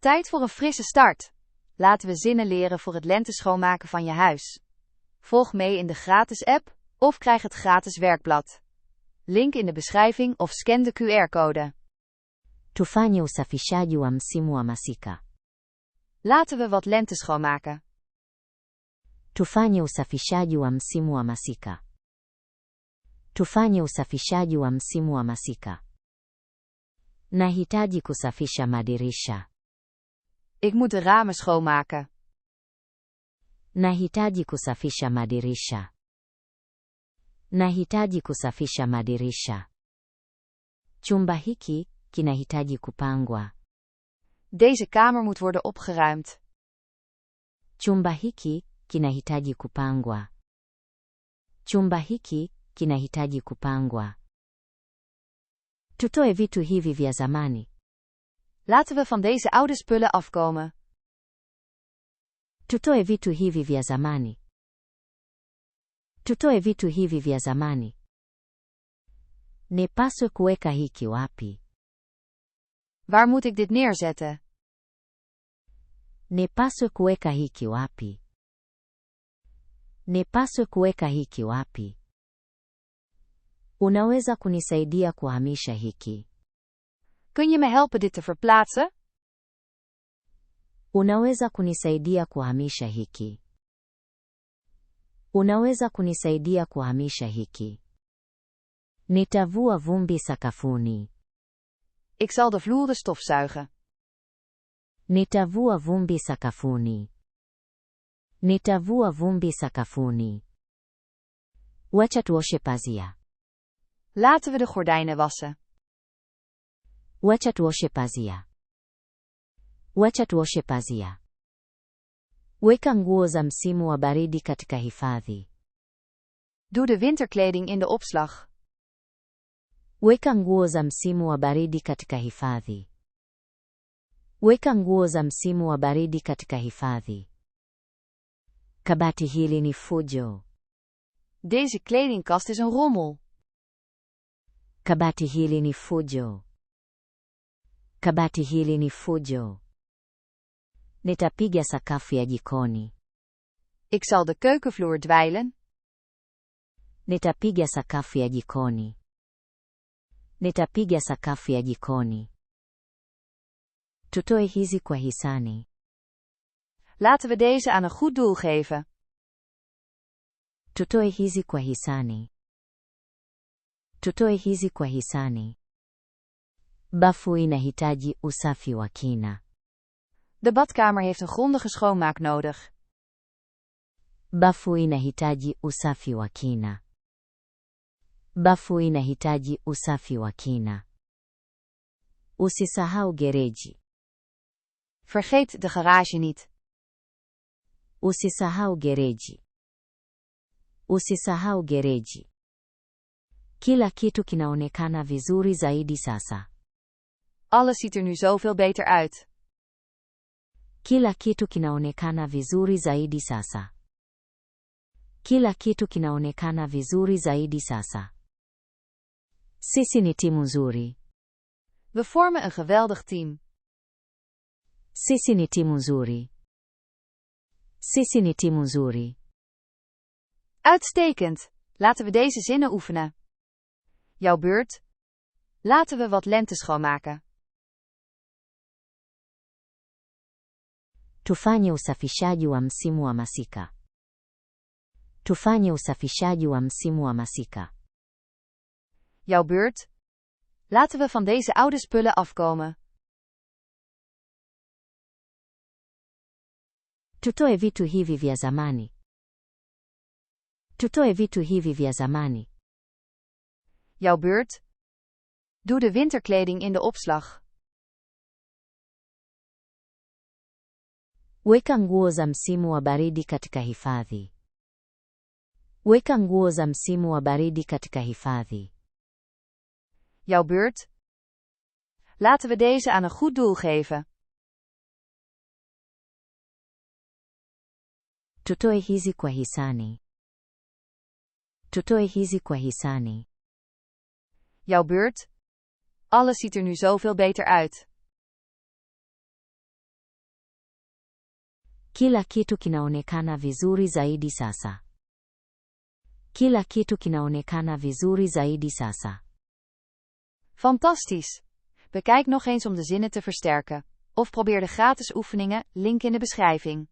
Tijd voor een frisse start. Laten we zinnen leren voor het lenteschoonmaken van je huis. Volg mee in de gratis app of krijg het gratis werkblad. Link in de beschrijving of scan de QR-code. Tufanye usafishaji wa msimu wa masika. Laten we wat lente schoonmaken. Tufanye usafishaji wa msimu wa masika. Tufanye usafishaji wa msimu wa masika. Nahitaji kusafisha madirisha. Ik moet de ramen schoonmaken. Nahitaji kusafisha madirisha. Nahitaji kusafisha madirisha. Chumba hiki kinahitaji kupangwa. Deze kamer moet worden opgeruimd. Chumba hiki kinahitaji kupangwa. Chumba hiki kinahitaji kupangwa. Tutoe vitu hivi vya zamani. Laten we van deze oude spullen afkomen. Tutoe vitu hivi vya zamani. Tutoe vitu hivi vya zamani. Nipaswe kuweka hiki wapi? Waar moet ik dit neerzetten? Nipaswe kuweka hiki wapi? Nipaswe kuweka hiki wapi? Unaweza kunisaidia kuhamisha hiki? Kun je me helpen dit te verplaatsen? Unaweza kunisaidia kuhamisha hiki? Unaweza kunisaidia kuhamisha hiki? Nitavua vumbi sakafuni. Ik zal de vloeren stofzuigen. Nitavua vumbi sakafuni. Nitavua vumbi sakafuni. Wacha tuoshe pazia. Laten we de gordijnen wassen. Wacha tuoshe pazia. Wacha tuoshe pazia. Weka nguo za msimu wa baridi katika hifadhi. Doe de winterkleding in de opslag. Weka nguo za msimu wa baridi katika hifadhi. Weka nguo za msimu wa baridi katika hifadhi. Kabati hili ni fujo. Deze kledingkast is een rommel. Kabati hili ni fujo. Kabati hili ni fujo. Nitapiga sakafu ya jikoni. Ik zal de keukenvloer dweilen. Nitapiga sakafu ya jikoni. Nitapiga sakafu ya jikoni. Tutoe hizi kwa hisani. Laten we deze aan een goed doel geven. Tutoe hizi kwa hisani. Tutoe hizi kwa hisani. Bafu inahitaji usafi wa kina. De badkamer heeft een grondige schoonmaak nodig. Bafu inahitaji usafi wa kina. Bafu inahitaji usafi wa kina. Usisahau gereji. Vergeet de garage niet. Usisahau gereji. Usisahau gereji. Kila kitu kinaonekana vizuri zaidi sasa. Alles ziet er nu zoveel beter uit. Kila kitu kinaonekana vizuri zaidi sasa. Kila kitu kinaonekana vizuri zaidi sasa. Sisi ni timu nzuri. We vormen een geweldig team. Sisi ni timu nzuri. Sisi ni timu nzuri. Uitstekend. Laten we deze zinnen oefenen. Jouw beurt. Laten we wat lente schoonmaken. Tufanye usafishaji wa msimu wa masika. Tufanye usafishaji wa msimu wa masika. Jouw beurt. Laten we van deze oude spullen afkomen. Tutoe vitu hivi vya zamani. Tutoe vitu hivi vya zamani. Jouw beurt. Doe de winterkleding in de opslag. Weka nguo za msimu wa baridi katika hifadhi. Weka nguo za msimu wa baridi katika hifadhi. Jouw beurt. Laten we deze aan een goed doel geven. Tutoe hizi kwa hisani. Tutoe hizi kwa hisani. Jouw beurt. Alles ziet er nu zoveel beter uit. Kila kitu kinaonekana vizuri zaidi sasa. Kila kitu kinaonekana vizuri zaidi sasa. Fantastisch! Bekijk nog eens om de zinnen te versterken. Of probeer de gratis oefeningen, link in de beschrijving.